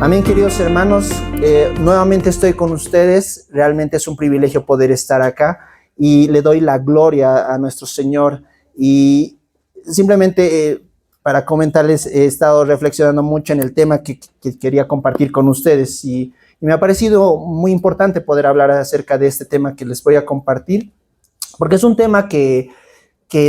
Amén, queridos hermanos, nuevamente estoy con ustedes. Realmente es un privilegio poder estar acá y le doy la gloria a nuestro Señor. Y simplemente para comentarles, he estado reflexionando mucho en el tema que quería compartir con ustedes y me ha parecido muy importante poder hablar acerca de este tema que les voy a compartir, porque es un tema que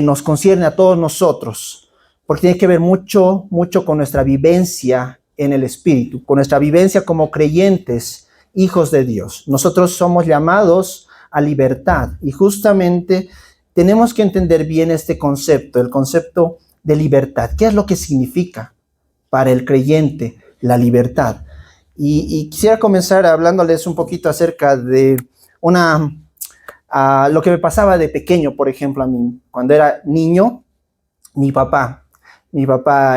nos concierne a todos nosotros, porque tiene que ver mucho con nuestra vivencia en el Espíritu, con nuestra vivencia como creyentes, hijos de Dios. Nosotros somos llamados a libertad y justamente tenemos que entender bien este concepto, el concepto de libertad. ¿Qué es lo que significa para el creyente la libertad? Y quisiera comenzar hablándoles un poquito acerca de lo que me pasaba de pequeño, por ejemplo, a mí. Cuando era niño, mi papá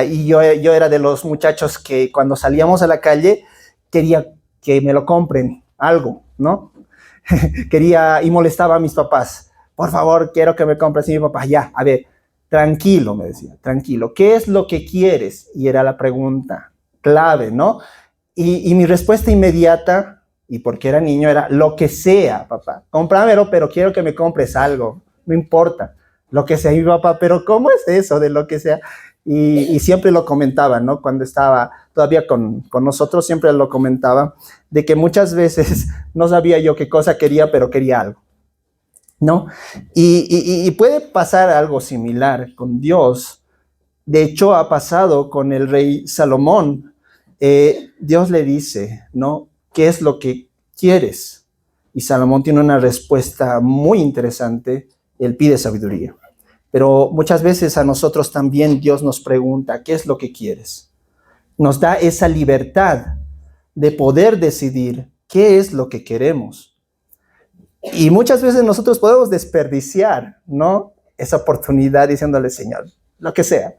y yo era de los muchachos que cuando salíamos a la calle quería que me lo compren algo, ¿no? Quería y molestaba a mis papás. Por favor, quiero que me compres. Y mi papá, ya, a ver, tranquilo, me decía, tranquilo. ¿Qué es lo que quieres? Y era la pregunta clave, ¿no? Y mi respuesta inmediata, y porque era niño, era lo que sea, papá. Cómpramelo, pero quiero que me compres algo. No importa. Lo que sea, mi papá, pero ¿cómo es eso de lo que sea? Y siempre lo comentaba, ¿no? Cuando estaba todavía con nosotros, siempre lo comentaba, de que muchas veces no sabía yo qué cosa quería, pero quería algo, ¿no? Y puede pasar algo similar con Dios. De hecho, ha pasado con el rey Salomón. Dios le dice, ¿no? ¿Qué es lo que quieres? Y Salomón tiene una respuesta muy interesante. Él pide sabiduría. Pero muchas veces a nosotros también Dios nos pregunta, ¿qué es lo que quieres? Nos da esa libertad de poder decidir qué es lo que queremos. Y muchas veces nosotros podemos desperdiciar, ¿no? Esa oportunidad diciéndole, Señor, lo que sea.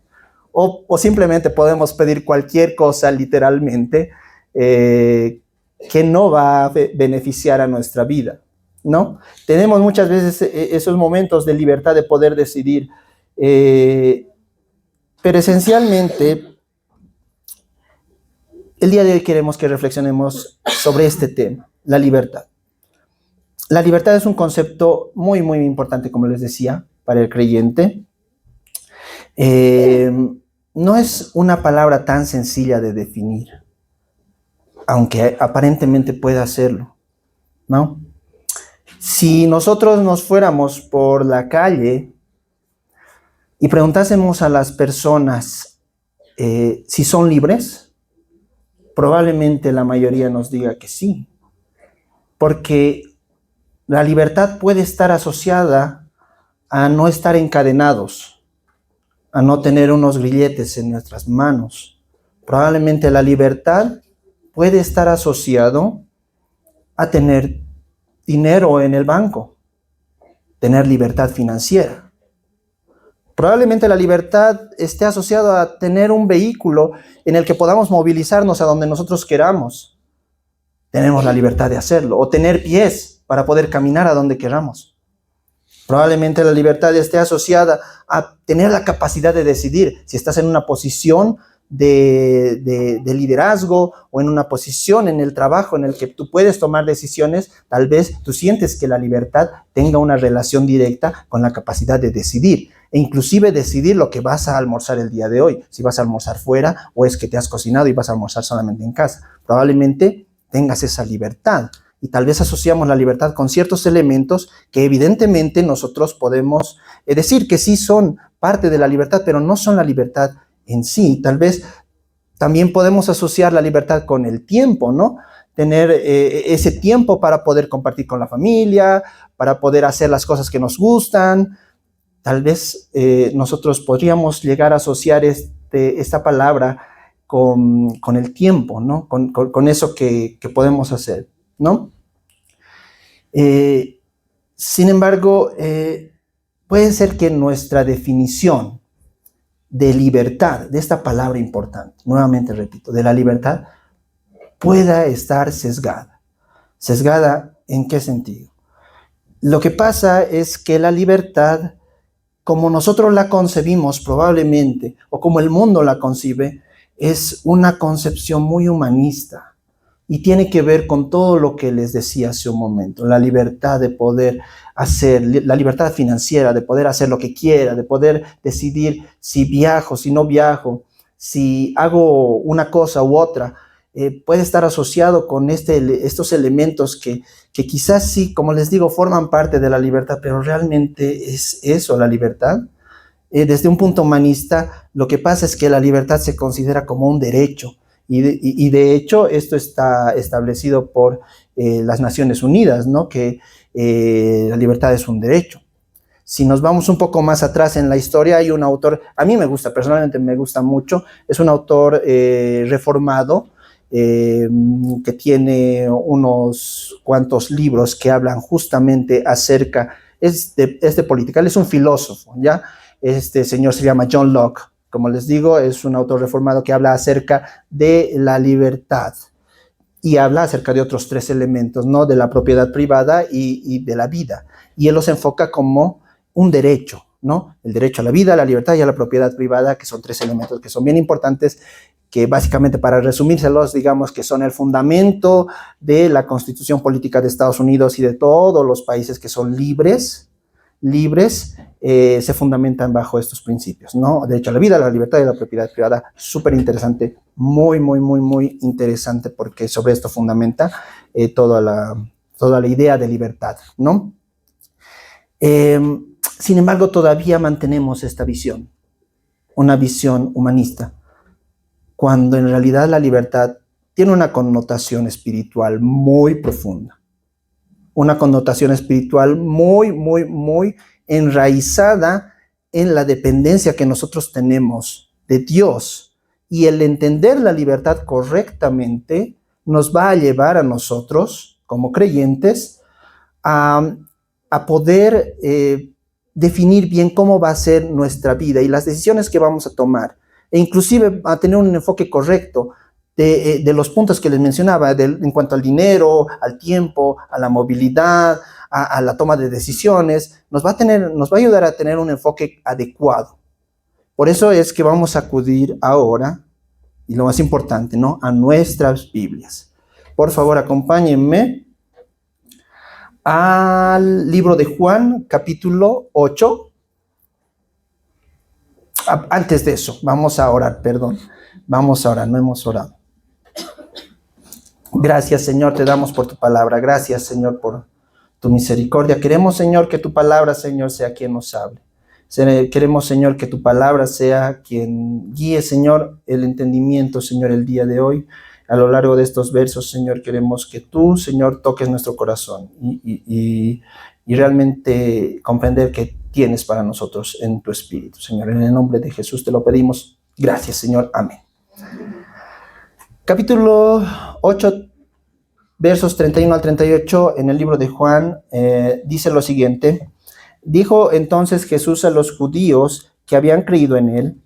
O simplemente podemos pedir cualquier cosa literalmente que no va a beneficiar a nuestra vida, ¿no? Tenemos muchas veces esos momentos de libertad de poder decidir, pero esencialmente el día de hoy queremos que reflexionemos sobre este tema, la libertad. La libertad es un concepto muy importante, como les decía, para el creyente. No es una palabra tan sencilla de definir, aunque aparentemente pueda hacerlo, ¿no? Si nosotros nos fuéramos por la calle y preguntásemos a las personas si son libres, probablemente la mayoría nos diga que sí, porque la libertad puede estar asociada a no estar encadenados, a no tener unos grilletes en nuestras manos. Probablemente la libertad puede estar asociado a tener dinero en el banco, tener libertad financiera. Probablemente la libertad esté asociada a tener un vehículo en el que podamos movilizarnos a donde nosotros queramos. Tenemos la libertad de hacerlo. O tener pies para poder caminar a donde queramos. Probablemente la libertad esté asociada a tener la capacidad de decidir si estás en una posición de liderazgo o en una posición en el trabajo en el que tú puedes tomar decisiones. Tal vez tú sientes que la libertad tenga una relación directa con la capacidad de decidir e inclusive decidir lo que vas a almorzar el día de hoy, si vas a almorzar fuera o es que te has cocinado y vas a almorzar solamente en casa. Probablemente tengas esa libertad. Y tal vez asociamos la libertad con ciertos elementos que evidentemente nosotros podemos decir que sí son parte de la libertad, pero no son la libertad en sí. Tal vez también podemos asociar la libertad con el tiempo, ¿no? Tener ese tiempo para poder compartir con la familia, para poder hacer las cosas que nos gustan. Tal vez nosotros podríamos llegar a asociar esta palabra con el tiempo, ¿no? Con eso que podemos hacer, ¿no? Sin embargo, puede ser que nuestra definición de libertad, de esta palabra importante, nuevamente repito, de la libertad, pueda estar sesgada. ¿Sesgada en qué sentido? Lo que pasa es que la libertad como nosotros la concebimos probablemente, o como el mundo la concibe, es una concepción muy humanista y tiene que ver con todo lo que les decía hace un momento, la libertad de poder hacer, la libertad financiera, de poder hacer lo que quiera, de poder decidir si viajo, si no viajo, si hago una cosa u otra. Puede estar asociado con estos elementos que quizás sí, como les digo, forman parte de la libertad, pero realmente es eso, la libertad. Desde un punto humanista, lo que pasa es que la libertad se considera como un derecho, y de hecho esto está establecido por las Naciones Unidas, ¿no? Que la libertad es un derecho. Si nos vamos un poco más atrás en la historia, hay un autor, a mí me gusta, personalmente me gusta mucho, es un autor reformado, que tiene unos cuantos libros que hablan justamente acerca, es de política, él es un filósofo, ¿ya? Este señor se llama John Locke, como les digo, es un autor reformado que habla acerca de la libertad y habla acerca de otros tres elementos, ¿no? De la propiedad privada y de la vida. Y él los enfoca como un derecho, ¿no? El derecho a la vida, a la libertad y a la propiedad privada, que son tres elementos que son bien importantes, que básicamente, para resumírselos, digamos que son el fundamento de la Constitución Política de Estados Unidos y de todos los países que son libres, se fundamentan bajo estos principios, ¿no? Derecho a la vida, a la libertad y a la propiedad privada. Súper interesante, muy interesante, porque sobre esto fundamenta toda la idea de libertad, ¿no? Sin embargo, todavía mantenemos esta visión, una visión humanista, cuando en realidad la libertad tiene una connotación espiritual muy profunda, una connotación espiritual muy enraizada en la dependencia que nosotros tenemos de Dios, y el entender la libertad correctamente nos va a llevar a nosotros, como creyentes, a poder definir bien cómo va a ser nuestra vida y las decisiones que vamos a tomar, e inclusive a tener un enfoque correcto de los puntos que les mencionaba, en cuanto al dinero, al tiempo, a la movilidad, a la toma de decisiones. Nos va a ayudar a tener un enfoque adecuado. Por eso es que vamos a acudir ahora, y lo más importante, ¿no?, a nuestras Biblias. Por favor, acompáñenme al libro de Juan, capítulo 8. Antes de eso, vamos a orar, Vamos a orar, no hemos orado. Gracias, Señor, te damos por tu palabra. Gracias, Señor, por tu misericordia. Queremos, Señor, que tu palabra, Señor, sea quien nos hable. Queremos, Señor, que tu palabra sea quien guíe, Señor, el entendimiento, Señor, el día de hoy. A lo largo de estos versos, Señor, queremos que tú, Señor, toques nuestro corazón y realmente comprender que tienes para nosotros en tu Espíritu. Señor, en el nombre de Jesús te lo pedimos. Gracias, Señor. Amén. Capítulo 8, versos 31 al 38 en el libro de Juan, dice lo siguiente. Dijo entonces Jesús a los judíos que habían creído en él: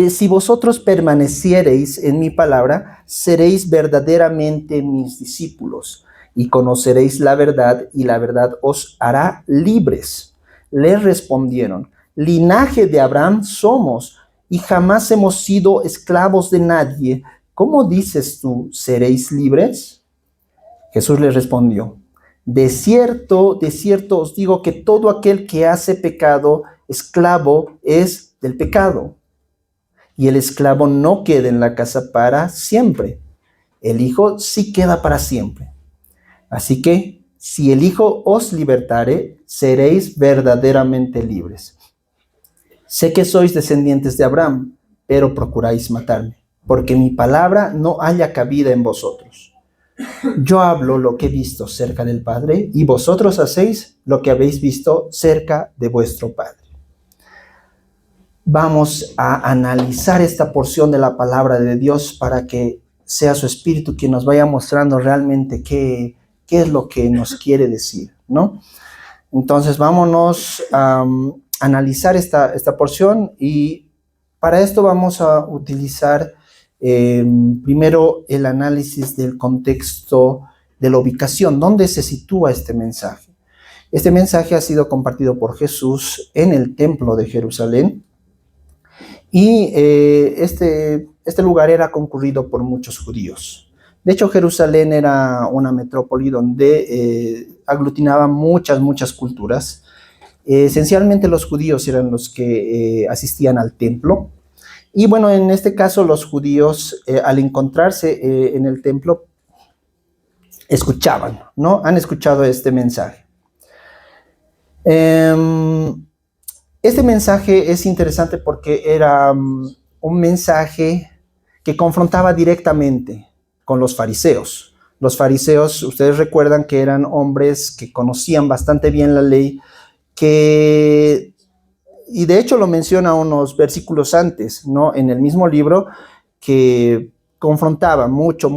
si vosotros permaneciereis en mi palabra, seréis verdaderamente mis discípulos, y conoceréis la verdad, y la verdad os hará libres. Les respondieron: linaje de Abraham somos, y jamás hemos sido esclavos de nadie. ¿Cómo dices tú, seréis libres? Jesús les respondió: de cierto os digo que todo aquel que hace pecado, esclavo es del pecado. Y el esclavo no queda en la casa para siempre. El Hijo sí queda para siempre. Así que, si el Hijo os libertare, seréis verdaderamente libres. Sé que sois descendientes de Abraham, pero procuráis matarme, porque mi palabra no halla cabida en vosotros. Yo hablo lo que he visto cerca del Padre, y vosotros hacéis lo que habéis visto cerca de vuestro Padre. Vamos a analizar esta porción de la palabra de Dios para que sea su Espíritu quien nos vaya mostrando realmente qué es lo que nos quiere decir, ¿no? Entonces, vámonos a analizar esta porción, y para esto vamos a utilizar primero el análisis del contexto de la ubicación, dónde se sitúa este mensaje. Este mensaje ha sido compartido por Jesús en el templo de Jerusalén y este lugar era concurrido por muchos judíos. De hecho, Jerusalén era una metrópoli donde aglutinaba muchas culturas. Esencialmente los judíos eran los que asistían al templo. Y bueno, en este caso los judíos al encontrarse en el templo escuchaban, ¿no? Han escuchado este mensaje. Este mensaje es interesante porque era un mensaje que confrontaba directamente con los fariseos. Los fariseos, ustedes recuerdan que eran hombres que conocían bastante bien la ley, y de hecho lo menciona unos versículos antes, ¿no? En el mismo libro, que confrontaba mucho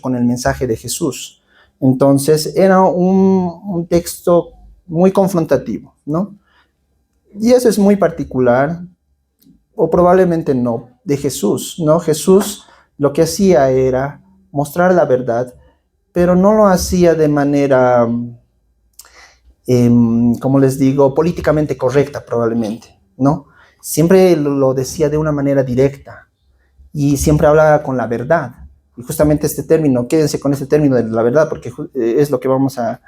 con el mensaje de Jesús. Entonces era un texto muy confrontativo, ¿no? Y eso es muy particular, o probablemente no, de Jesús, ¿no? Jesús lo que hacía era mostrar la verdad, pero no lo hacía de manera, como les digo, políticamente correcta probablemente, ¿no? Siempre lo decía de una manera directa y siempre hablaba con la verdad. Y justamente este término, quédense con este término de la verdad, porque es lo que vamos a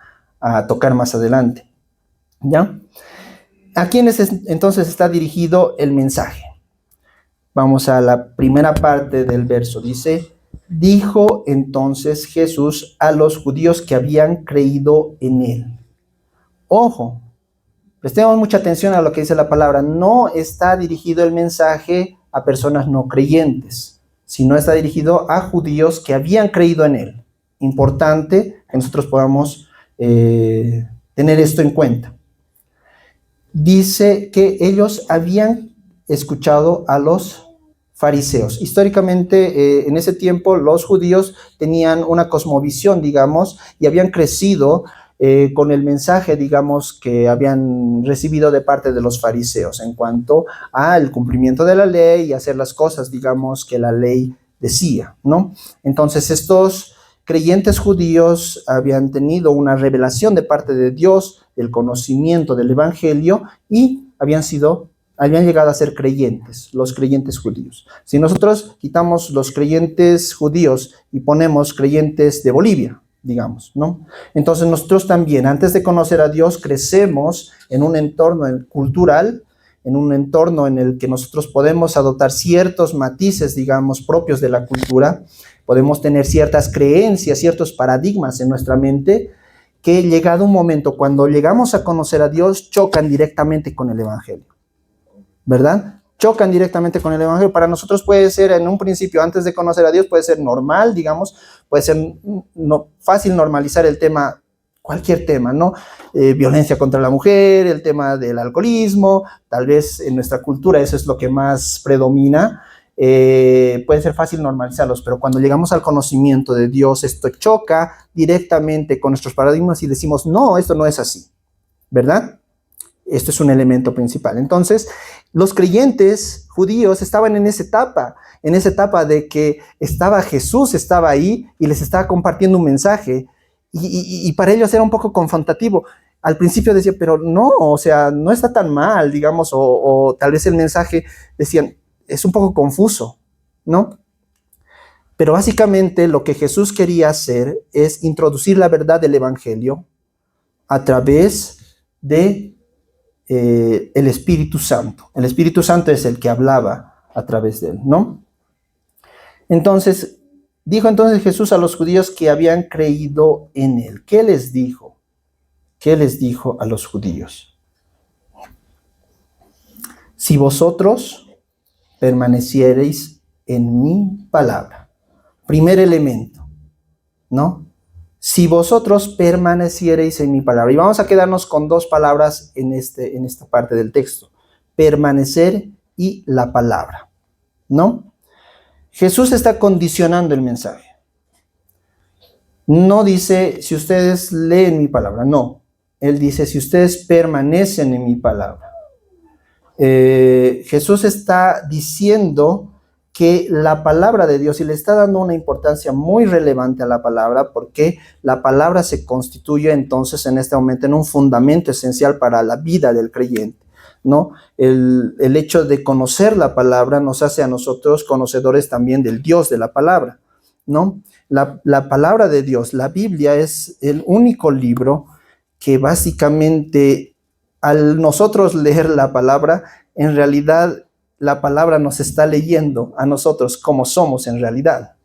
tocar más adelante, ¿ya? ¿A quiénes entonces está dirigido el mensaje? Vamos a la primera parte del verso. Dice, dijo entonces Jesús a los judíos que habían creído en él. Ojo, prestemos mucha atención a lo que dice la palabra. No está dirigido el mensaje a personas no creyentes, sino está dirigido a judíos que habían creído en él. Importante que nosotros podamos tener esto en cuenta. Dice que ellos habían escuchado a los fariseos. Históricamente, en ese tiempo, los judíos tenían una cosmovisión, digamos, y habían crecido con el mensaje, digamos, que habían recibido de parte de los fariseos en cuanto al cumplimiento de la ley y hacer las cosas, digamos, que la ley decía, ¿no? Entonces, estos creyentes judíos habían tenido una revelación de parte de Dios, del conocimiento del evangelio, y habían llegado a ser creyentes, los creyentes judíos. Si nosotros quitamos los creyentes judíos y ponemos creyentes de Bolivia, digamos, ¿no? Entonces nosotros también, antes de conocer a Dios, crecemos en un entorno cultural, en un entorno en el que nosotros podemos adoptar ciertos matices, digamos, propios de la cultura, podemos tener ciertas creencias, ciertos paradigmas en nuestra mente, que llegado un momento, cuando llegamos a conocer a Dios, chocan directamente con el evangelio, ¿verdad? Chocan directamente con el evangelio. Para nosotros puede ser, en un principio, antes de conocer a Dios, puede ser normal, digamos, puede ser fácil normalizar el tema, cualquier tema, ¿no? Violencia contra la mujer, el tema del alcoholismo, tal vez en nuestra cultura eso es lo que más predomina. Puede ser fácil normalizarlos, pero cuando llegamos al conocimiento de Dios, esto choca directamente con nuestros paradigmas y decimos, no, esto no es así, ¿verdad? Esto es un elemento principal. Entonces, los creyentes judíos estaban en esa etapa de que Jesús estaba ahí y les estaba compartiendo un mensaje, y para ellos era un poco confrontativo. Al principio decían, pero no, o sea, no está tan mal, digamos, o tal vez el mensaje, decían, es un poco confuso, ¿no? Pero básicamente lo que Jesús quería hacer es introducir la verdad del evangelio a través de el Espíritu Santo. El Espíritu Santo es el que hablaba a través de él, ¿no? Entonces, dijo entonces Jesús a los judíos que habían creído en él. ¿Qué les dijo? ¿Qué les dijo a los judíos? Si vosotros permaneciereis en mi palabra. Primer elemento, ¿no? Si vosotros permaneciereis en mi palabra. Y vamos a quedarnos con dos palabras en esta parte del texto. Permanecer y la palabra, ¿no? Jesús está condicionando el mensaje. No dice, si ustedes leen mi palabra, no. Él dice, si ustedes permanecen en mi palabra. Jesús está diciendo que la palabra de Dios, y le está dando una importancia muy relevante a la palabra, porque la palabra se constituye entonces en este momento en un fundamento esencial para la vida del creyente, ¿no? El hecho de conocer la palabra nos hace a nosotros conocedores también del Dios de la palabra, ¿no? La palabra de Dios, la Biblia, es el único libro que básicamente, al nosotros leer la palabra, en realidad la palabra nos está leyendo a nosotros como somos en realidad,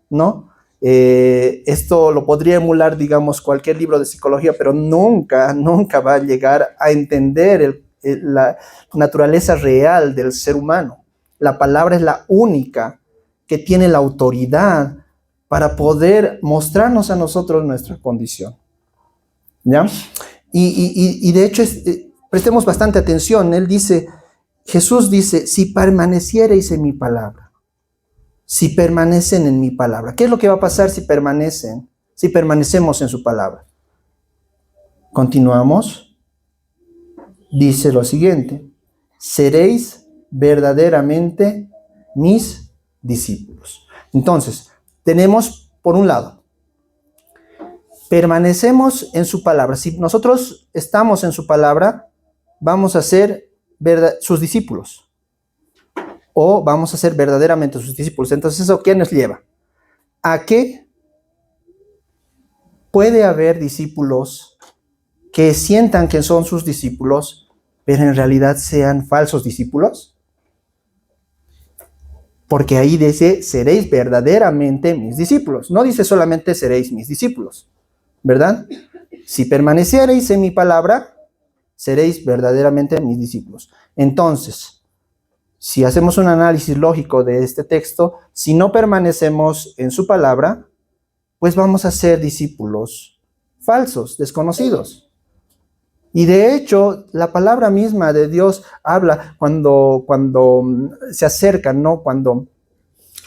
¿no? Esto lo podría emular, digamos, cualquier libro de psicología, pero nunca va a llegar a entender la naturaleza real del ser humano. La palabra es la única que tiene la autoridad para poder mostrarnos a nosotros nuestra condición, ¿ya? Y de hecho, prestemos bastante atención. Jesús dice, si permaneciereis en mi palabra, si permanecen en mi palabra. ¿Qué es lo que va a pasar si permanecemos en su palabra? Continuamos. Dice lo siguiente, seréis verdaderamente mis discípulos. Entonces, tenemos por un lado, permanecemos en su palabra. Si nosotros estamos en su palabra, vamos a ser sus discípulos, o vamos a ser verdaderamente sus discípulos. Entonces, ¿eso qué nos lleva? A que puede haber discípulos que sientan que son sus discípulos, pero en realidad sean falsos discípulos. Porque ahí dice, seréis verdaderamente mis discípulos. No dice solamente seréis mis discípulos, ¿verdad? Si permaneciereis en mi palabra, seréis verdaderamente mis discípulos. Entonces, si hacemos un análisis lógico de este texto, si no permanecemos en su palabra, pues vamos a ser discípulos falsos, desconocidos. Y de hecho, la palabra misma de Dios habla cuando se acercan, ¿no? Cuando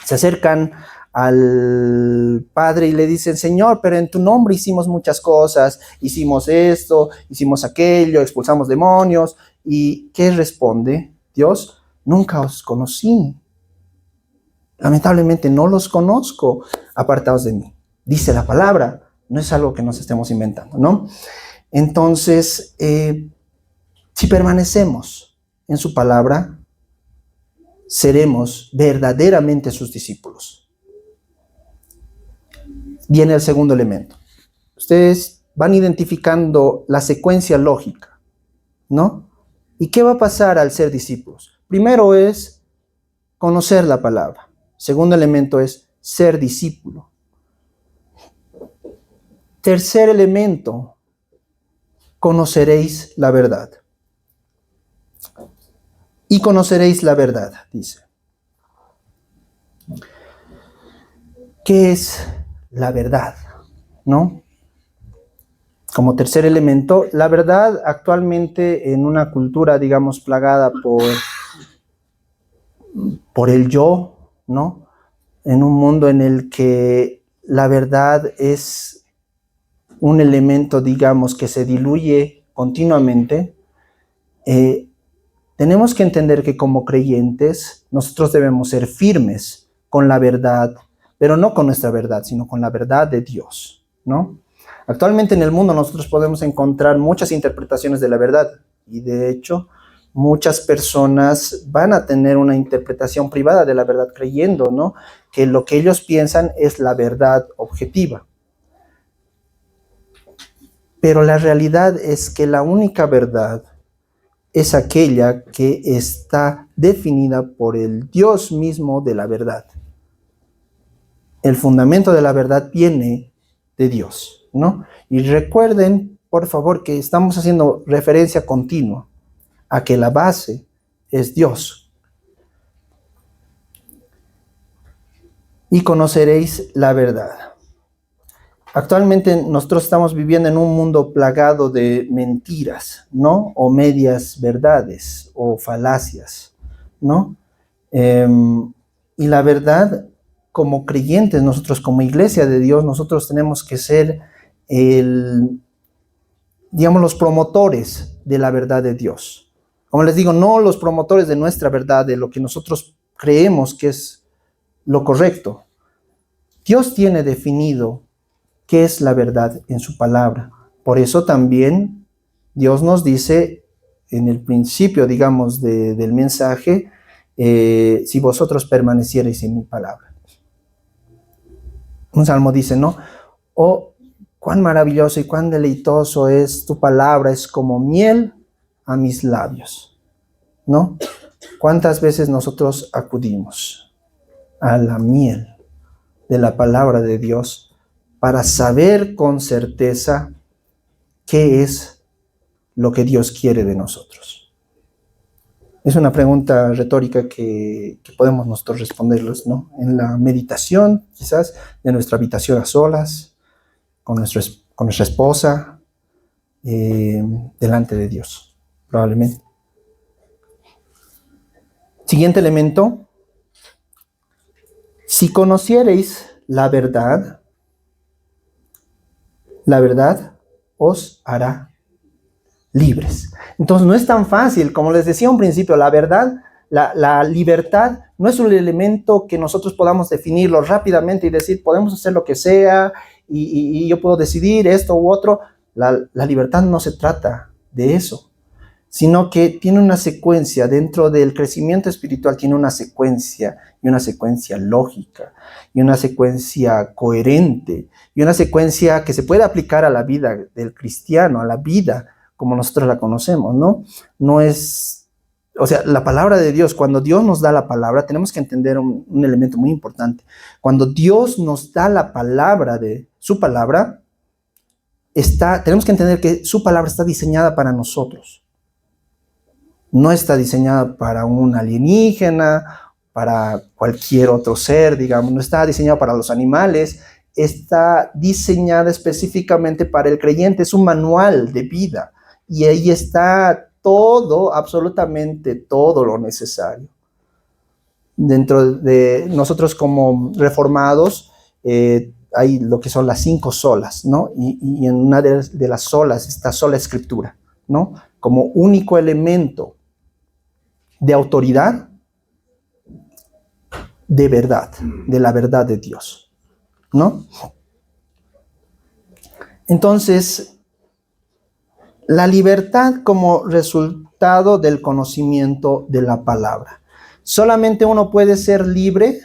se acercan al Padre y le dicen, Señor, pero en tu nombre hicimos muchas cosas, hicimos esto, hicimos aquello, expulsamos demonios. ¿Y qué responde Dios? Nunca os conocí. Lamentablemente no los conozco, apartados de mí. Dice la palabra, no es algo que nos estemos inventando, ¿no? Entonces, si permanecemos en su palabra, seremos verdaderamente sus discípulos. Viene el segundo elemento. Ustedes van identificando la secuencia lógica, ¿no? ¿Y qué va a pasar al ser discípulos? Primero es conocer la palabra. Segundo elemento es ser discípulo. Tercer elemento, conoceréis la verdad. Y conoceréis la verdad, dice. ¿Qué es la verdad? ¿No? Como tercer elemento, la verdad actualmente en una cultura, digamos, plagada por el yo, ¿no? En un mundo en el que la verdad es un elemento, digamos, que se diluye continuamente, tenemos que entender que como creyentes nosotros debemos ser firmes con la verdad, pero no con nuestra verdad, sino con la verdad de Dios, ¿no? Actualmente en el mundo nosotros podemos encontrar muchas interpretaciones de la verdad, y de hecho muchas personas van a tener una interpretación privada de la verdad creyendo, ¿no?, que lo que ellos piensan es la verdad objetiva. Pero la realidad es que la única verdad es aquella que está definida por el Dios mismo de la verdad. El fundamento de la verdad viene de Dios, ¿no? Y recuerden, por favor, que estamos haciendo referencia continua a que la base es Dios. Y conoceréis la verdad. Actualmente nosotros estamos viviendo en un mundo plagado de mentiras, ¿no? O medias verdades o falacias, ¿no? Y la verdad, como creyentes, nosotros como iglesia de Dios, nosotros tenemos que ser digamos, los promotores de la verdad de Dios. Como les digo, no los promotores de nuestra verdad, de lo que nosotros creemos que es lo correcto. Dios tiene definido qué es la verdad en su palabra. Por eso también Dios nos dice en el principio, digamos, del mensaje, si vosotros permanecierais en mi palabra. Un salmo dice, ¿no? Oh, cuán maravilloso y cuán deleitoso es tu palabra, es como miel a mis labios, ¿no? ¿Cuántas veces nosotros acudimos a la miel de la palabra de Dios para saber con certeza qué es lo que Dios quiere de nosotros? Es una pregunta retórica que podemos nosotros responderlos, ¿no? En la meditación, quizás, de nuestra habitación a solas, con nuestra esposa, delante de Dios, probablemente. Siguiente elemento. Si conociereis la verdad os hará libres. Entonces no es tan fácil, como les decía un principio, la verdad, la libertad no es un elemento que nosotros podamos definirlo rápidamente y decir, podemos hacer lo que sea y yo puedo decidir esto u otro. La libertad no se trata de eso, sino que tiene una secuencia, dentro del crecimiento espiritual tiene una secuencia, y una secuencia lógica, y una secuencia coherente, y una secuencia que se puede aplicar a la vida del cristiano, a la vida como nosotros la conocemos, ¿no? No es, o sea, la palabra de Dios, cuando Dios nos da la palabra, tenemos que entender un elemento muy importante. Cuando Dios nos da la palabra de su palabra, tenemos que entender que su palabra está diseñada para nosotros. No está diseñada para un alienígena, para cualquier otro ser, digamos, no está diseñada para los animales, está diseñada específicamente para el creyente, es un manual de vida y ahí está todo, absolutamente todo lo necesario. Dentro de nosotros como reformados, hay lo que son las 5 solas, ¿no? Y en una de las solas está sola escritura, ¿no? Como único elemento de autoridad, de verdad, de la verdad de Dios, ¿no? Entonces, la libertad como resultado del conocimiento de la palabra. Solamente uno puede ser libre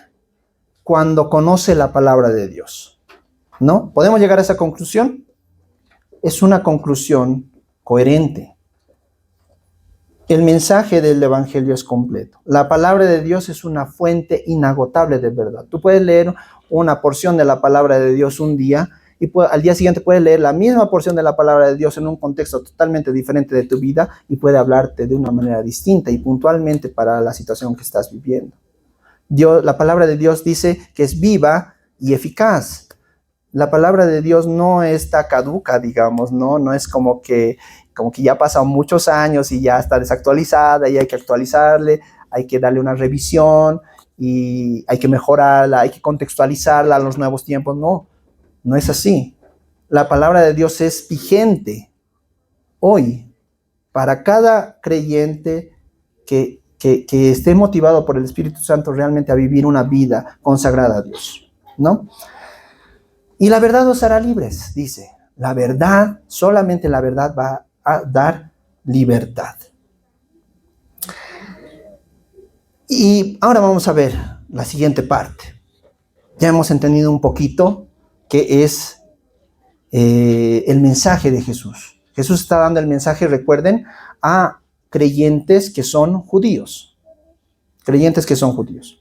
cuando conoce la palabra de Dios, ¿no? ¿Podemos llegar a esa conclusión? Es una conclusión coherente. El mensaje del Evangelio es completo. La palabra de Dios es una fuente inagotable de verdad. Tú puedes leer una porción de la palabra de Dios un día y al día siguiente puedes leer la misma porción de la palabra de Dios en un contexto totalmente diferente de tu vida y puede hablarte de una manera distinta y puntualmente para la situación que estás viviendo. La palabra de Dios dice que es viva y eficaz. La palabra de Dios no está caduca, digamos, no es como que ya pasan muchos años y ya está desactualizada y hay que actualizarle, hay que darle una revisión y hay que mejorarla, hay que contextualizarla a los nuevos tiempos. No es así. La palabra de Dios es vigente hoy para cada creyente que esté motivado por el Espíritu Santo realmente a vivir una vida consagrada a Dios, ¿no? Y la verdad os hará libres, dice. La verdad, solamente la verdad va a dar libertad. Y ahora vamos a ver la siguiente parte. Ya hemos entendido un poquito qué es el mensaje de Jesús. Jesús está dando el mensaje, recuerden, a creyentes que son judíos. Creyentes que son judíos.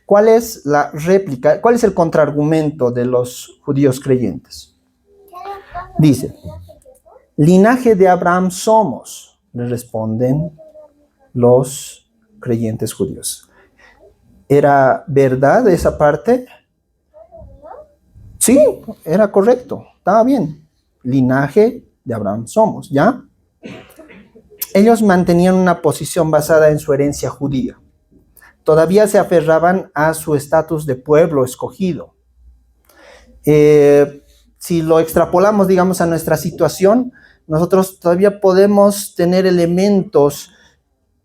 ¿Cuál es la réplica? ¿Cuál es el contraargumento de los judíos creyentes? Dice, linaje de Abraham somos, le responden los creyentes judíos. ¿Era verdad esa parte? Sí, era correcto, estaba bien. Linaje de Abraham somos, ¿ya? Ellos mantenían una posición basada en su herencia judía. Todavía se aferraban a su estatus de pueblo escogido. Si lo extrapolamos, digamos, a nuestra situación, nosotros todavía podemos tener elementos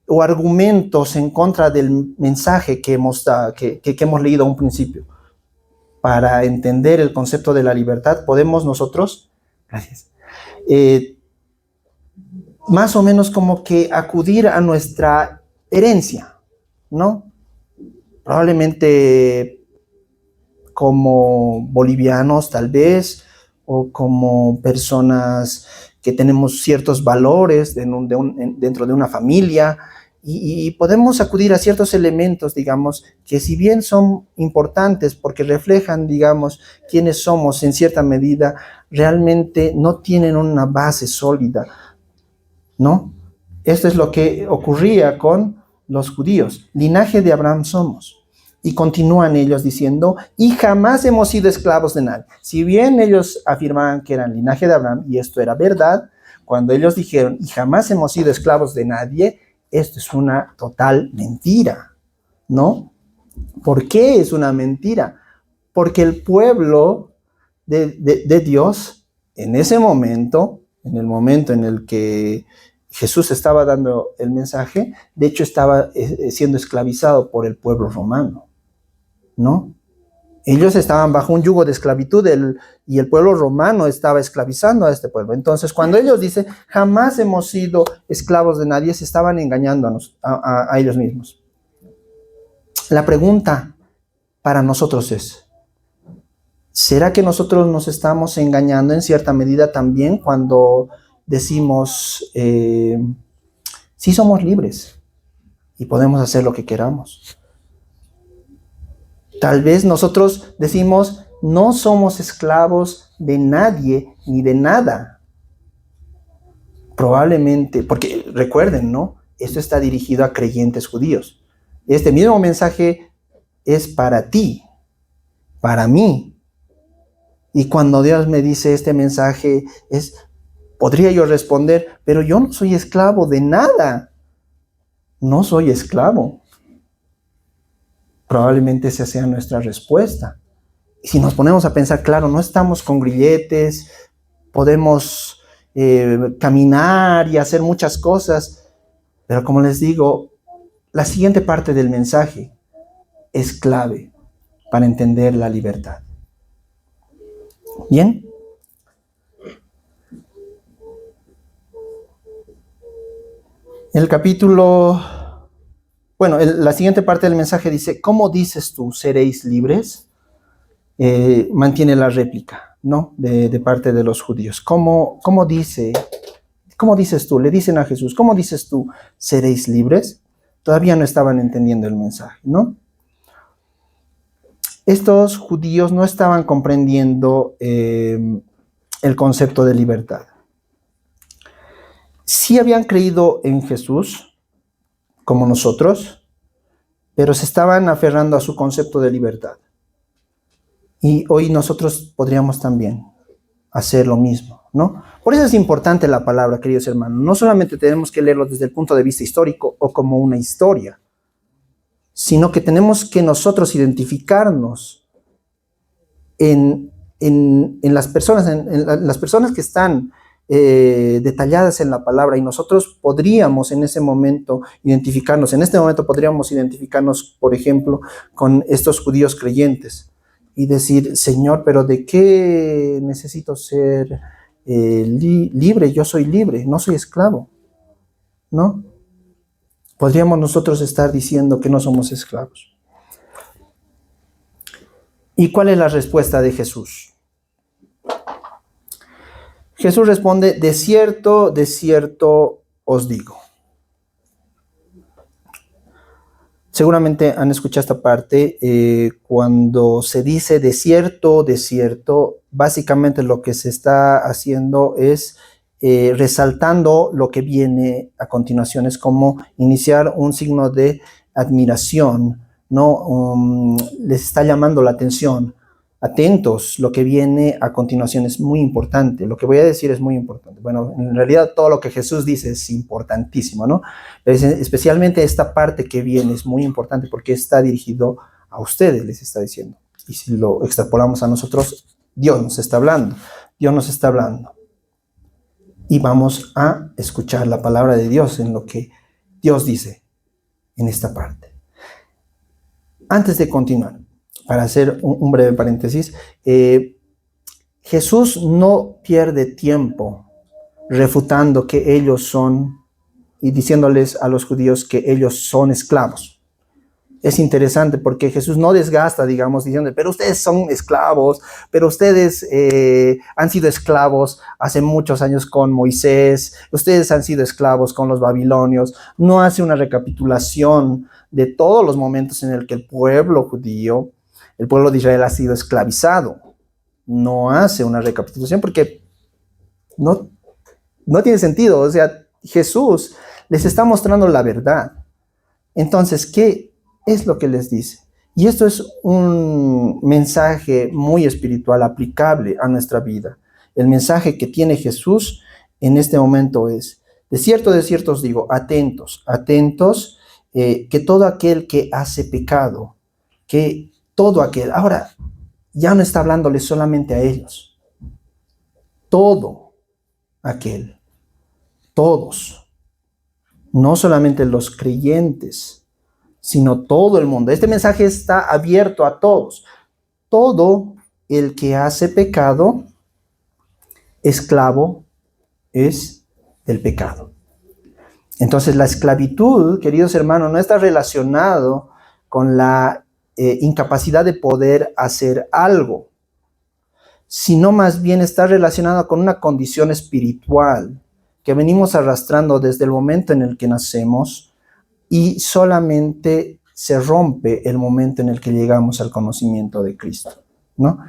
o argumentos en contra del mensaje que hemos leído a un principio. Para entender el concepto de la libertad, podemos nosotros, gracias, más o menos como que acudir a nuestra herencia, ¿no? Probablemente como bolivianos tal vez, o como personas que tenemos ciertos valores dentro de una familia, y podemos acudir a ciertos elementos, digamos, que si bien son importantes porque reflejan, digamos, quiénes somos en cierta medida, realmente no tienen una base sólida, ¿no? Esto es lo que ocurría con los judíos. Linaje de Abraham somos. Y continúan ellos diciendo, y jamás hemos sido esclavos de nadie. Si bien ellos afirmaban que eran linaje de Abraham, y esto era verdad, cuando ellos dijeron, y jamás hemos sido esclavos de nadie, esto es una total mentira, ¿no? ¿Por qué es una mentira? Porque el pueblo de Dios, en ese momento, en el momento en el que Jesús estaba dando el mensaje, de hecho estaba siendo esclavizado por el pueblo romano, ¿no? Ellos estaban bajo un yugo de esclavitud y el pueblo romano estaba esclavizando a este pueblo. Entonces, cuando ellos dicen, jamás hemos sido esclavos de nadie, se estaban engañando a ellos mismos. La pregunta para nosotros es, ¿será que nosotros nos estamos engañando en cierta medida también cuando decimos, sí somos libres y podemos hacer lo que queramos? Tal vez nosotros decimos, no somos esclavos de nadie ni de nada. Probablemente, porque recuerden, ¿no? Esto está dirigido a creyentes judíos. Este mismo mensaje es para ti, para mí. Y cuando Dios me dice este mensaje, podría yo responder, pero yo no soy esclavo de nada. No soy esclavo. Probablemente esa sea nuestra respuesta. Y si nos ponemos a pensar, claro, no estamos con grilletes, podemos caminar y hacer muchas cosas, pero como les digo, la siguiente parte del mensaje es clave para entender la libertad. ¿Bien? El capítulo... Bueno, la siguiente parte del mensaje dice, ¿cómo dices tú, seréis libres? Mantiene la réplica, ¿no? De parte de los judíos. ¿Cómo dices tú? Le dicen a Jesús, ¿cómo dices tú, seréis libres? Todavía no estaban entendiendo el mensaje, ¿no? Estos judíos no estaban comprendiendo el concepto de libertad. Sí habían creído en Jesús, como nosotros, pero se estaban aferrando a su concepto de libertad. Y hoy nosotros podríamos también hacer lo mismo, ¿no? Por eso es importante la palabra, queridos hermanos. No solamente tenemos que leerlo desde el punto de vista histórico o como una historia, sino que tenemos que nosotros identificarnos en las personas, en las personas que están detalladas en la palabra, y nosotros podríamos en ese momento identificarnos, por ejemplo, con estos judíos creyentes y decir, Señor, pero ¿de qué necesito ser libre? Yo soy libre, no soy esclavo, ¿no? Podríamos nosotros estar diciendo que no somos esclavos. ¿Y cuál es la respuesta de Jesús? Jesús responde, de cierto os digo. Seguramente han escuchado esta parte, cuando se dice de cierto, básicamente lo que se está haciendo es resaltando lo que viene a continuación. Es como iniciar un signo de admiración, ¿no? Les está llamando la atención. Atentos, lo que viene a continuación es muy importante. Lo que voy a decir es muy importante. Bueno, en realidad todo lo que Jesús dice es importantísimo, ¿no? Pero especialmente esta parte que viene es muy importante porque está dirigido a ustedes, les está diciendo. Y si lo extrapolamos a nosotros, Dios nos está hablando. Dios nos está hablando. Y vamos a escuchar la palabra de Dios en lo que Dios dice en esta parte. Antes de continuar, para hacer un breve paréntesis, Jesús no pierde tiempo refutando que ellos son y diciéndoles a los judíos que ellos son esclavos. Es interesante porque Jesús no desgasta, digamos, diciendo, pero ustedes son esclavos, pero ustedes han sido esclavos hace muchos años con Moisés, ustedes han sido esclavos con los babilonios. No hace una recapitulación de todos los momentos en el que el pueblo judío, el pueblo de Israel ha sido esclavizado. No hace una recapitulación porque no tiene sentido. O sea, Jesús les está mostrando la verdad. Entonces, ¿qué es lo que les dice? Y esto es un mensaje muy espiritual aplicable a nuestra vida. El mensaje que tiene Jesús en este momento es, de cierto os digo, atentos, que todo aquel que hace pecado, que todo aquel, ahora ya no está hablándoles solamente a ellos, todo aquel, todos, no solamente los creyentes, sino todo el mundo. Este mensaje está abierto a todos. Todo el que hace pecado, esclavo es del pecado. Entonces la esclavitud, queridos hermanos, no está relacionado con la incapacidad de poder hacer algo, sino más bien está relacionado con una condición espiritual que venimos arrastrando desde el momento en el que nacemos y solamente se rompe el momento en el que llegamos al conocimiento de Cristo, ¿no?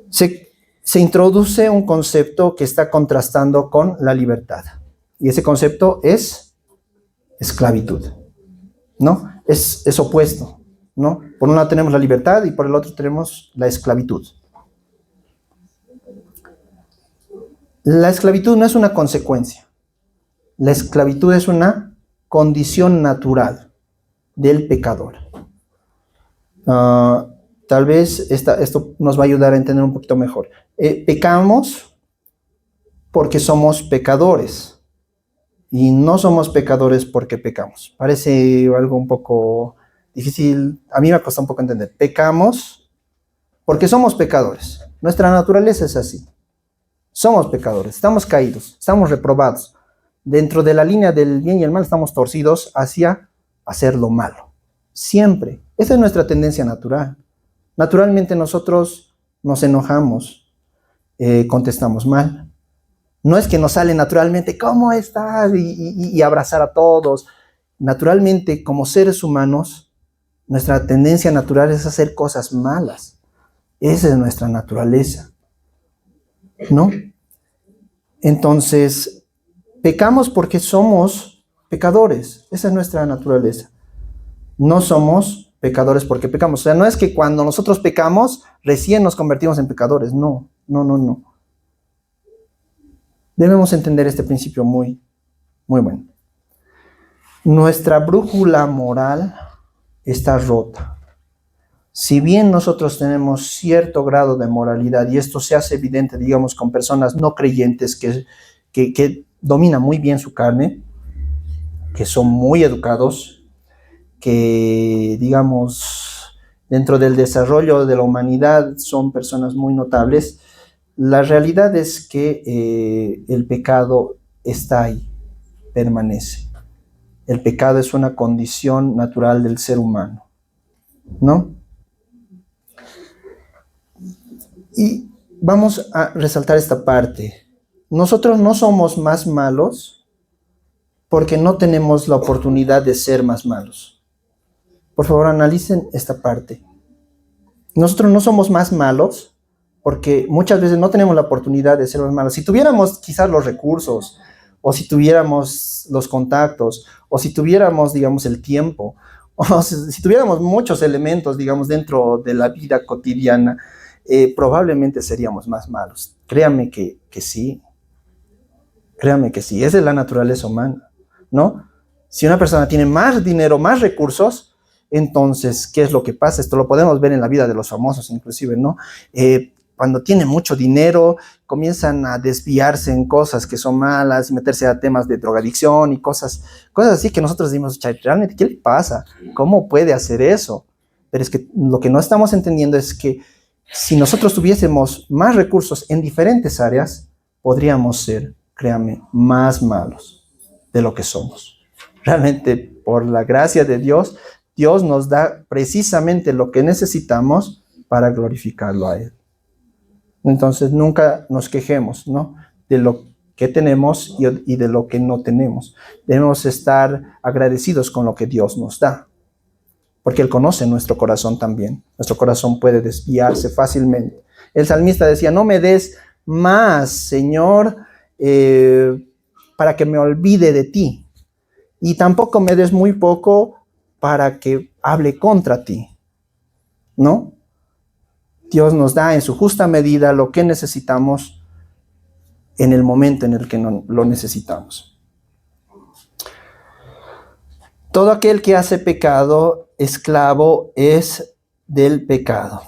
Se introduce un concepto que está contrastando con la libertad, y ese concepto es esclavitud, ¿no? Es opuesto, ¿no? Por un lado tenemos la libertad y por el otro tenemos la esclavitud. La esclavitud no es una consecuencia. La esclavitud es una condición natural del pecador. Tal vez esto nos va a ayudar a entender un poquito mejor. Pecamos porque somos pecadores y no somos pecadores porque pecamos. Parece algo un poco difícil, a mí me cuesta un poco entender. Pecamos porque somos pecadores. Nuestra naturaleza es así. Somos pecadores, estamos caídos, estamos reprobados. Dentro de la línea del bien y el mal estamos torcidos hacia hacer lo malo. Siempre. Esa es nuestra tendencia natural. Naturalmente nosotros nos enojamos, contestamos mal. No es que nos sale naturalmente, ¿cómo estás? Y abrazar a todos. Naturalmente, como seres humanos, nuestra tendencia natural es hacer cosas malas. Esa es nuestra naturaleza, ¿no? Entonces, pecamos porque somos pecadores. Esa es nuestra naturaleza. No somos pecadores porque pecamos. O sea, no es que cuando nosotros pecamos, recién nos convertimos en pecadores. No. Debemos entender este principio muy bueno. Nuestra brújula moral está rota. Si bien nosotros tenemos cierto grado de moralidad, y esto se hace evidente, digamos, con personas no creyentes que dominan muy bien su carne, que son muy educados, que, digamos, dentro del desarrollo de la humanidad son personas muy notables, la realidad es que el pecado está ahí, permanece. El pecado es una condición natural del ser humano, ¿no? Y vamos a resaltar esta parte. Nosotros no somos más malos porque no tenemos la oportunidad de ser más malos. Por favor, analicen esta parte. Nosotros no somos más malos porque muchas veces no tenemos la oportunidad de ser más malos. Si tuviéramos quizás los recursos, o si tuviéramos los contactos, o si tuviéramos, digamos, el tiempo, o si tuviéramos muchos elementos, digamos, dentro de la vida cotidiana, probablemente seríamos más malos. Créanme que sí. Créanme que sí. Esa es la naturaleza humana, ¿no? Si una persona tiene más dinero, más recursos, entonces, ¿qué es lo que pasa? Esto lo podemos ver en la vida de los famosos, inclusive, ¿no? cuando tienen mucho dinero, comienzan a desviarse en cosas que son malas y meterse a temas de drogadicción y cosas así que nosotros decimos, realmente, ¿qué le pasa? ¿Cómo puede hacer eso? Pero es que lo que no estamos entendiendo es que si nosotros tuviésemos más recursos en diferentes áreas, podríamos ser, créanme, más malos de lo que somos. Realmente, por la gracia de Dios, Dios nos da precisamente lo que necesitamos para glorificarlo a Él. Entonces, nunca nos quejemos, ¿no?, de lo que tenemos y de lo que no tenemos. Debemos estar agradecidos con lo que Dios nos da, porque Él conoce nuestro corazón también. Nuestro corazón puede desviarse fácilmente. El salmista decía, no me des más, Señor, para que me olvide de ti. Y tampoco me des muy poco para que hable contra ti, ¿no? Dios nos da en su justa medida lo que necesitamos en el momento en el que no lo necesitamos. Todo aquel que hace pecado, esclavo es del pecado.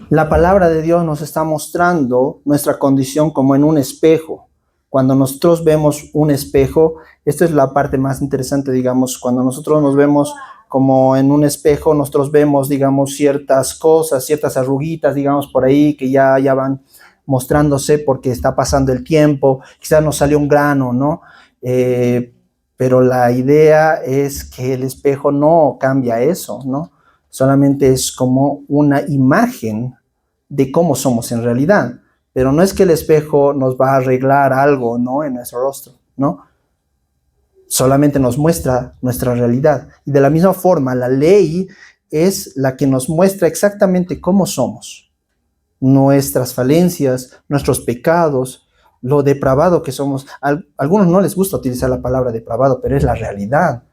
La palabra de Dios nos está mostrando nuestra condición como en un espejo. Cuando nosotros vemos un espejo, esta es la parte más interesante, digamos, cuando nosotros nos vemos como en un espejo, nosotros vemos, digamos, ciertas cosas, ciertas arruguitas, digamos, por ahí, que ya van mostrándose porque está pasando el tiempo, quizás nos salió un grano, ¿no? Pero la idea es que el espejo no cambia eso, ¿no? Solamente es como una imagen de cómo somos en realidad. Pero no es que el espejo nos va a arreglar algo, ¿no?, en nuestro rostro, ¿no? Solamente nos muestra nuestra realidad. Y de la misma forma, la ley es la que nos muestra exactamente cómo somos. Nuestras falencias, nuestros pecados, lo depravado que somos. A algunos no les gusta utilizar la palabra depravado, pero es la realidad.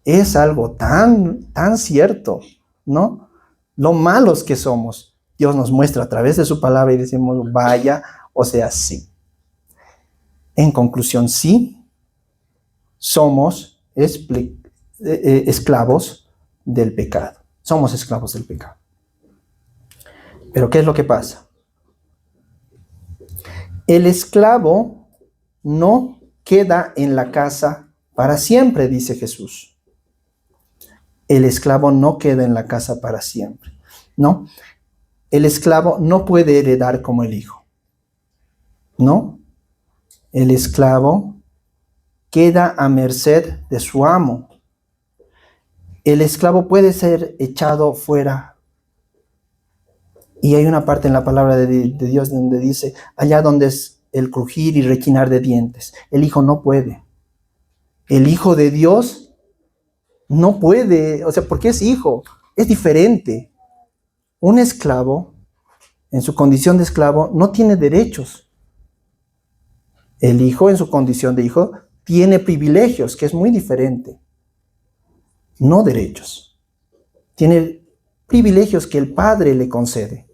Es algo tan cierto, ¿no? Lo malos que somos. Dios nos muestra a través de su palabra y decimos, vaya, o sea, sí. En conclusión, sí, somos esclavos del pecado. Somos esclavos del pecado. Pero ¿qué es lo que pasa? El esclavo no queda en la casa para siempre, dice Jesús. El esclavo no queda en la casa para siempre, ¿no? El esclavo no puede heredar como el hijo, ¿no? El esclavo queda a merced de su amo. El esclavo puede ser echado fuera. Y hay una parte en la palabra de Dios donde dice, allá donde es el crujir y rechinar de dientes. El hijo no puede. El hijo de Dios no puede, o sea, porque es hijo, es diferente. Un esclavo, en su condición de esclavo, no tiene derechos. El hijo, en su condición de hijo, tiene privilegios, que es muy diferente. No derechos. Tiene privilegios que el padre le concede,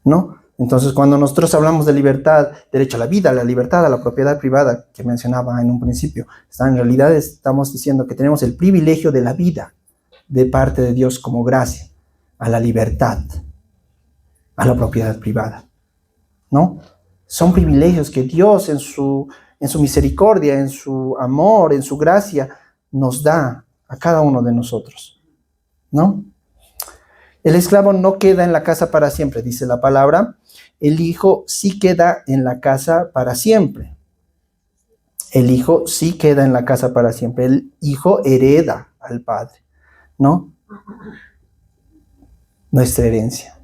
¿no? Entonces, cuando nosotros hablamos de libertad, derecho a la vida, a la libertad, a la propiedad privada, que mencionaba en un principio, en realidad estamos diciendo que tenemos el privilegio de la vida de parte de Dios como gracia, a la libertad, a la propiedad privada, ¿no? Son privilegios que Dios en su misericordia, en su amor, en su gracia, nos da a cada uno de nosotros, ¿no? El esclavo no queda en la casa para siempre, dice la palabra. El hijo sí queda en la casa para siempre. El hijo sí queda en la casa para siempre. El hijo hereda al padre, ¿no? Nuestra herencia.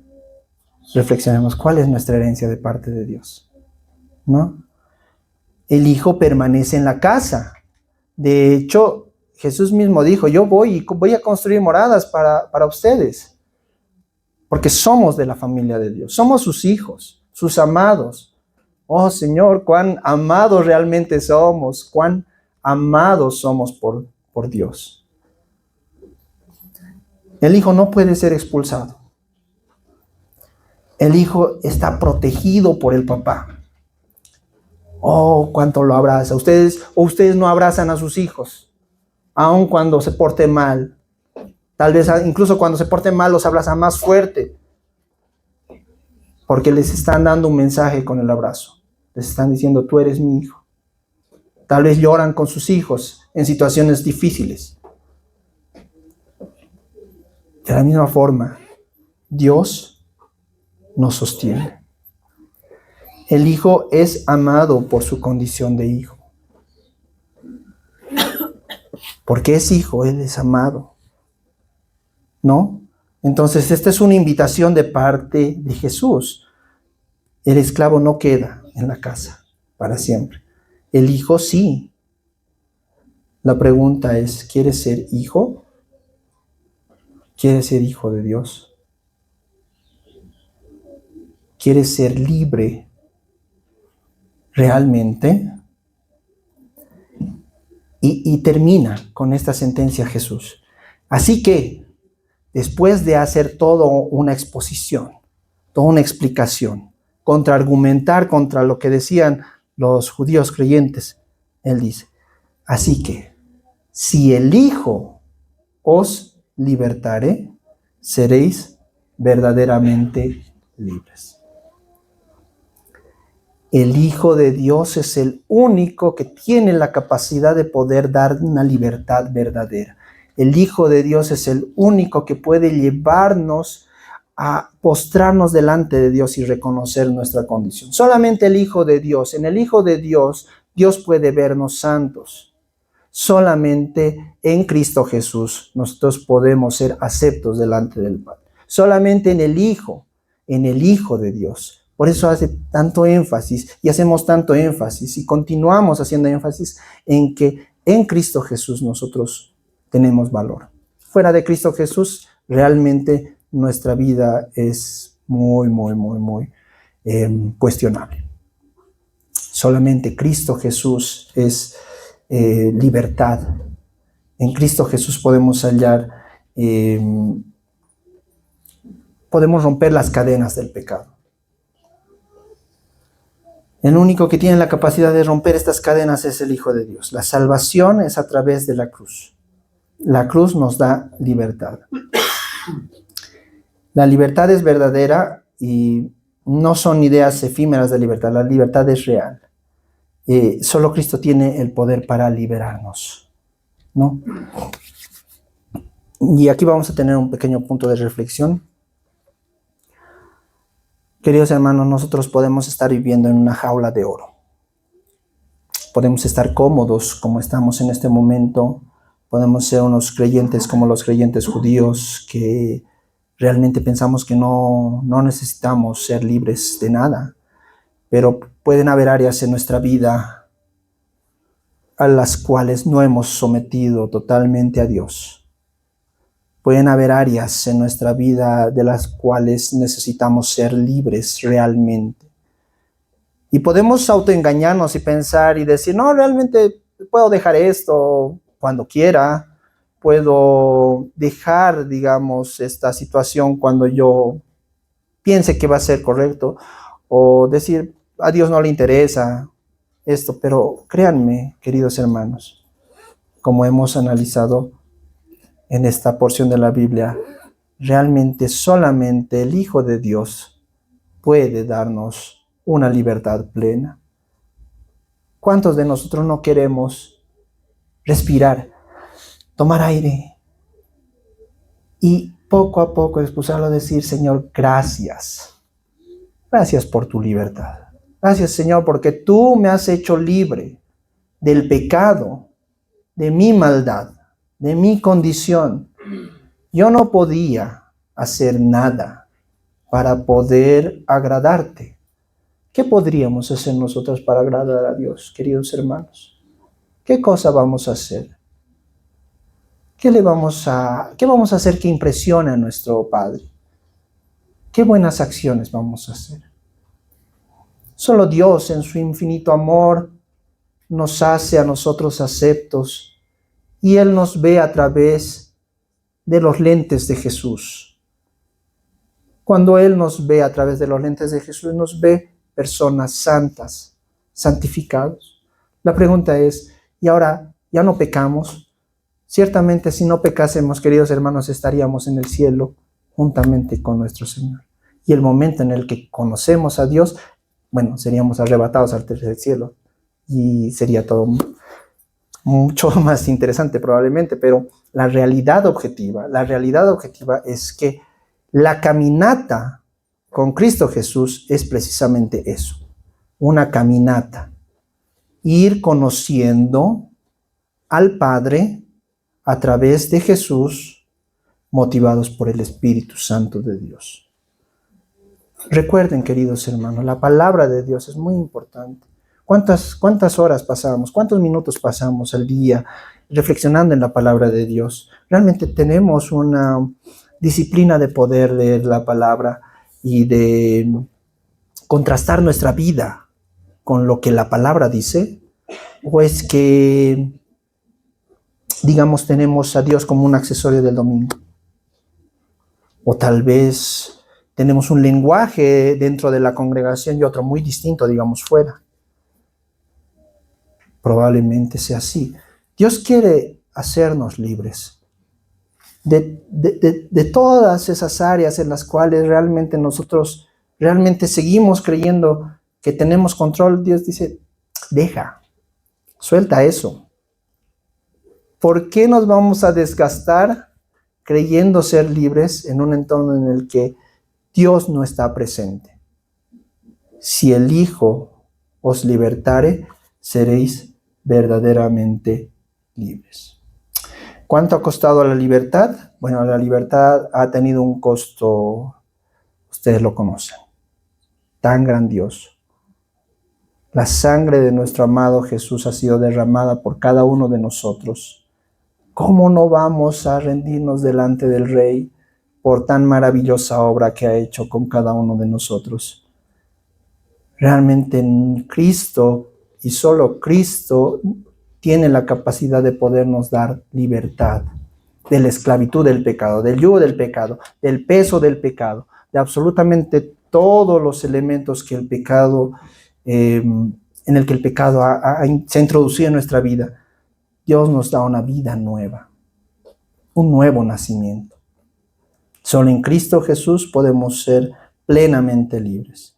Reflexionemos, ¿cuál es nuestra herencia de parte de Dios? ¿No? El hijo permanece en la casa. De hecho, Jesús mismo dijo, yo voy a construir moradas para ustedes. Porque somos de la familia de Dios. Somos sus hijos, sus amados. Oh Señor, cuán amados realmente somos. Cuán amados somos por Dios. El hijo no puede ser expulsado. El hijo está protegido por el papá. Oh, cuánto lo abraza. Ustedes no abrazan a sus hijos, aun cuando se porte mal. Tal vez incluso cuando se porte mal los abrazan más fuerte, porque les están dando un mensaje con el abrazo. Les están diciendo, tú eres mi hijo. Tal vez lloran con sus hijos en situaciones difíciles. De la misma forma, Dios nos sostiene. El hijo es amado por su condición de hijo. Porque es hijo, él es amado. ¿No? Entonces, esta es una invitación de parte de Jesús. El esclavo no queda en la casa para siempre. El hijo sí. La pregunta es, ¿quieres ser hijo? ¿Quieres ser hijo de Dios? ¿Quieres ser libre realmente? Y termina con esta sentencia Jesús. Así que, después de hacer toda una exposición, toda una explicación, contraargumentar contra lo que decían los judíos creyentes, él dice, así que, si el Hijo os libertare, seréis verdaderamente libres. El Hijo de Dios es el único que tiene la capacidad de poder dar una libertad verdadera. El Hijo de Dios es el único que puede llevarnos a postrarnos delante de Dios y reconocer nuestra condición. Solamente el Hijo de Dios. En el Hijo de Dios, Dios puede vernos santos. Solamente en Cristo Jesús nosotros podemos ser aceptos delante del Padre. Solamente en el Hijo de Dios. Por eso hace tanto énfasis y hacemos tanto énfasis y continuamos haciendo énfasis en que en Cristo Jesús nosotros tenemos valor. Fuera de Cristo Jesús, realmente nuestra vida es muy cuestionable. Solamente Cristo Jesús es libertad. En Cristo Jesús podemos hallar, podemos romper las cadenas del pecado. El único que tiene la capacidad de romper estas cadenas es el Hijo de Dios. La salvación es a través de la cruz. La cruz nos da libertad. La libertad es verdadera y no son ideas efímeras de libertad. La libertad es real. Solo Cristo tiene el poder para liberarnos, ¿no? Y aquí vamos a tener un pequeño punto de reflexión. Queridos hermanos, nosotros podemos estar viviendo en una jaula de oro. Podemos estar cómodos como estamos en este momento. Podemos ser unos creyentes como los creyentes judíos que realmente pensamos que no necesitamos ser libres de nada. Pero pueden haber áreas en nuestra vida a las cuales no hemos sometido totalmente a Dios. Pueden haber áreas en nuestra vida de las cuales necesitamos ser libres realmente. Y podemos autoengañarnos y pensar y decir, no, realmente puedo dejar esto cuando quiera. Puedo dejar, digamos, esta situación cuando yo piense que va a ser correcto. O decir, a Dios no le interesa esto. Pero créanme, queridos hermanos, como hemos analizado en esta porción de la Biblia, realmente solamente el Hijo de Dios puede darnos una libertad plena. ¿Cuántos de nosotros no queremos respirar, tomar aire y poco a poco expulsarlo a decir, Señor, gracias? Gracias por tu libertad. Gracias, Señor, porque tú me has hecho libre del pecado, de mi maldad, de mi condición. Yo no podía hacer nada para poder agradarte. ¿Qué podríamos hacer nosotros para agradar a Dios, queridos hermanos? ¿Qué cosa vamos a hacer? ¿Qué vamos a hacer que impresione a nuestro Padre? ¿Qué buenas acciones vamos a hacer? Solo Dios en su infinito amor nos hace a nosotros aceptos y Él nos ve a través de los lentes de Jesús. Cuando Él nos ve a través de los lentes de Jesús, nos ve personas santas, santificados. La pregunta es, ¿y ahora ya no pecamos? Ciertamente si no pecásemos, queridos hermanos, estaríamos en el cielo juntamente con nuestro Señor. Y el momento en el que conocemos a Dios, bueno, seríamos arrebatados al tercer cielo y sería todo mucho más interesante probablemente, pero la realidad objetiva es que la caminata con Cristo Jesús es precisamente eso, una caminata, ir conociendo al Padre a través de Jesús, motivados por el Espíritu Santo de Dios. Recuerden, queridos hermanos, la palabra de Dios es muy importante. ¿Cuántas horas pasamos, cuántos minutos pasamos al día reflexionando en la palabra de Dios? Realmente tenemos una disciplina de poder leer la palabra y de contrastar nuestra vida con lo que la palabra dice, o es que, digamos, tenemos a Dios como un accesorio del domingo, o tal vez tenemos un lenguaje dentro de la congregación y otro muy distinto, digamos, fuera. Probablemente sea así. Dios quiere hacernos libres de todas esas áreas en las cuales realmente nosotros realmente seguimos creyendo que tenemos control. Dios dice, deja, suelta eso. ¿Por qué nos vamos a desgastar creyendo ser libres en un entorno en el que Dios no está presente? Si el Hijo os libertare, seréis verdaderamente libres. ¿Cuánto ha costado la libertad? Bueno, la libertad ha tenido un costo, ustedes lo conocen, tan grandioso. La sangre de nuestro amado Jesús ha sido derramada por cada uno de nosotros. ¿Cómo no vamos a rendirnos delante del Rey por tan maravillosa obra que ha hecho con cada uno de nosotros? Realmente en Cristo, y solo Cristo, tiene la capacidad de podernos dar libertad de la esclavitud del pecado, del yugo del pecado, del peso del pecado, de absolutamente todos los elementos que el pecado, en el que el pecado se ha introducido en nuestra vida. Dios nos da una vida nueva, un nuevo nacimiento. Solo en Cristo Jesús podemos ser plenamente libres.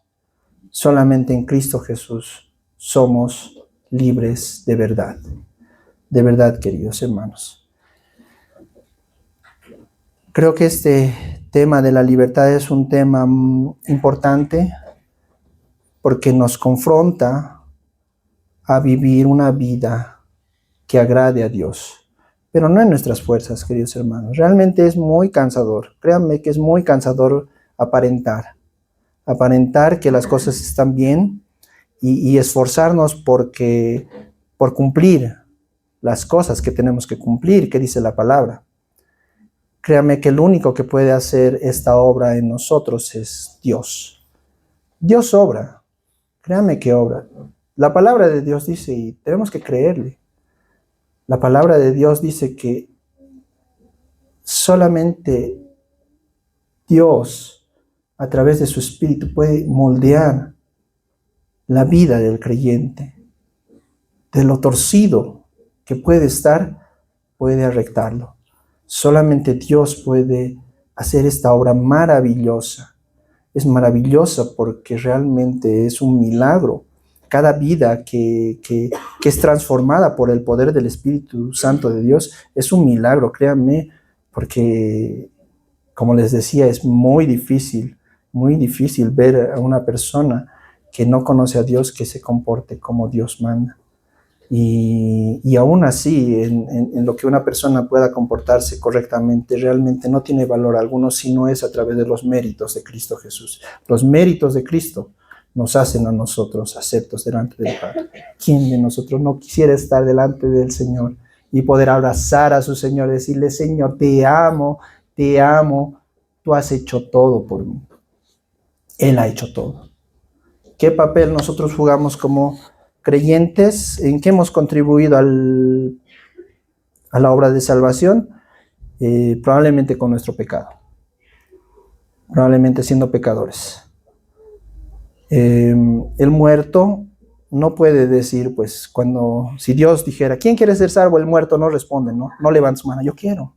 Solamente en Cristo Jesús somos libres de verdad. De verdad, queridos hermanos. Creo que este tema de la libertad es un tema importante porque nos confronta a vivir una vida que agrade a Dios, pero no en nuestras fuerzas, queridos hermanos. Realmente es muy cansador. Créanme que es muy cansador aparentar que las cosas están bien y esforzarnos por cumplir las cosas que tenemos que cumplir, que dice la palabra. Créame que el único que puede hacer esta obra en nosotros es Dios. Dios obra, créame que obra. La palabra de Dios dice, y tenemos que creerle, la palabra de Dios dice que solamente Dios, a través de su Espíritu, puede moldear la vida del creyente. De lo torcido que puede estar, puede arreglarlo. Solamente Dios puede hacer esta obra maravillosa. Es maravillosa porque realmente es un milagro. Cada vida que es transformada por el poder del Espíritu Santo de Dios es un milagro, créanme, porque, como les decía, es muy difícil ver a una persona que no conoce a Dios que se comporte como Dios manda. Y aún así, en lo que una persona pueda comportarse correctamente, realmente no tiene valor alguno si no es a través de los méritos de Cristo Jesús. Los méritos de Cristo nos hacen a nosotros aceptos delante del Padre. ¿Quién de nosotros no quisiera estar delante del Señor y poder abrazar a su Señor y decirle, Señor, te amo, tú has hecho todo por mí? Él ha hecho todo. ¿Qué papel nosotros jugamos como creyentes? ¿En qué hemos contribuido a la obra de salvación? Probablemente con nuestro pecado, probablemente siendo pecadores. El muerto no puede decir, pues, si Dios dijera, ¿quién quiere ser salvo? El muerto no responde, no levanta su mano, yo quiero,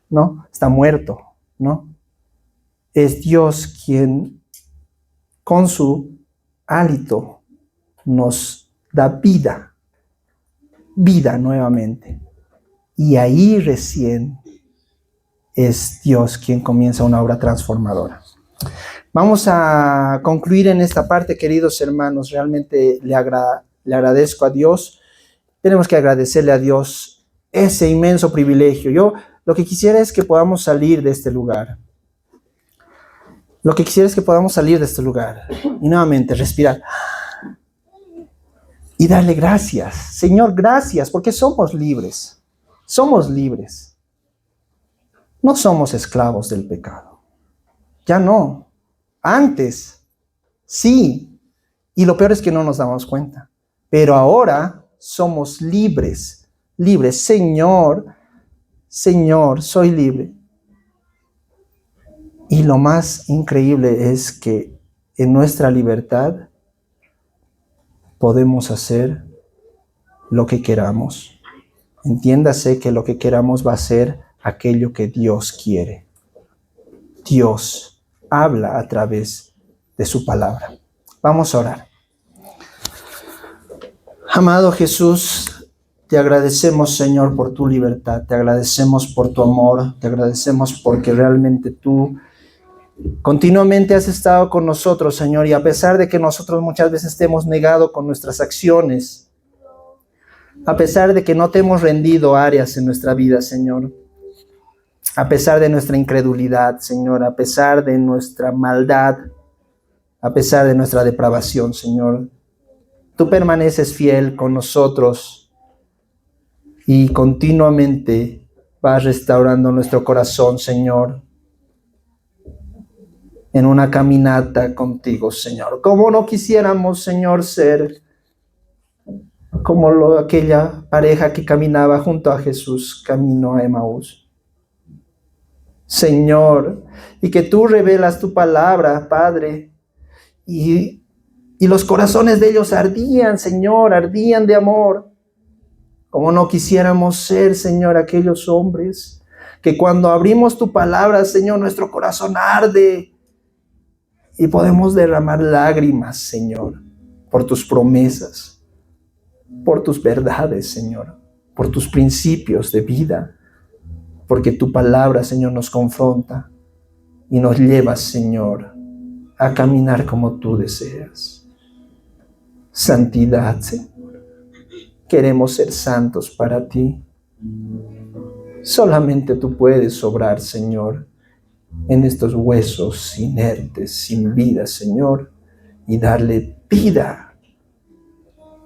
no, está muerto, no. Es Dios quien con su hálito nos da vida, vida nuevamente. Y ahí recién es Dios quien comienza una obra transformadora. Vamos a concluir en esta parte, queridos hermanos. Realmente le agradezco a Dios. Tenemos que agradecerle a Dios ese inmenso privilegio. Yo lo que quisiera es que podamos salir de este lugar. Lo que quisiera es que podamos salir de este lugar y nuevamente respirar y darle gracias. Señor, gracias, porque somos libres. Somos libres. No somos esclavos del pecado. Ya no. Antes, sí. Y lo peor es que no nos damos cuenta. Pero ahora somos libres. Libres. Señor, Señor, soy libre. Y lo más increíble es que en nuestra libertad podemos hacer lo que queramos. Entiéndase que lo que queramos va a ser aquello que Dios quiere. Dios habla a través de su palabra. Vamos a orar. Amado Jesús, te agradecemos, Señor, por tu libertad. Te agradecemos por tu amor. Te agradecemos porque realmente tú continuamente has estado con nosotros, Señor, y a pesar de que nosotros muchas veces te hemos negado con nuestras acciones, a pesar de que no te hemos rendido áreas en nuestra vida, Señor, a pesar de nuestra incredulidad, Señor, a pesar de nuestra maldad, a pesar de nuestra depravación, Señor, tú permaneces fiel con nosotros y continuamente vas restaurando nuestro corazón, Señor, en una caminata contigo, Señor. Como no quisiéramos, Señor, ser como aquella pareja que caminaba junto a Jesús, camino a Emaús. Señor, y que tú revelas tu palabra, Padre, y los corazones de ellos ardían, Señor, ardían de amor. Como no quisiéramos ser, Señor, aquellos hombres que cuando abrimos tu palabra, Señor, nuestro corazón arde y podemos derramar lágrimas, Señor, por tus promesas, por tus verdades, Señor, por tus principios de vida, porque tu palabra, Señor, nos confronta y nos lleva, Señor, a caminar como tú deseas. Santidad, Señor. Queremos ser santos para ti. Solamente tú puedes obrar, Señor, en estos huesos inertes, sin vida, Señor, y darle vida,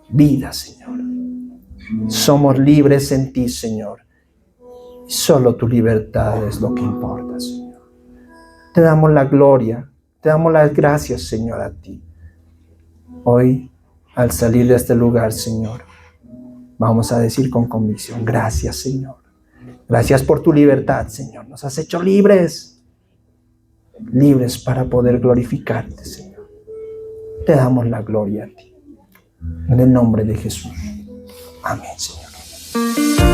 vida, Señor. Somos libres en ti, Señor. Y solo tu libertad es lo que importa, Señor. Te damos la gloria, te damos las gracias, Señor, a ti. Hoy, al salir de este lugar, Señor, vamos a decir con convicción, gracias, Señor. Gracias por tu libertad, Señor. Nos has hecho libres. Libres para poder glorificarte, Señor. Te damos la gloria a ti. En el nombre de Jesús. Amén, Señor.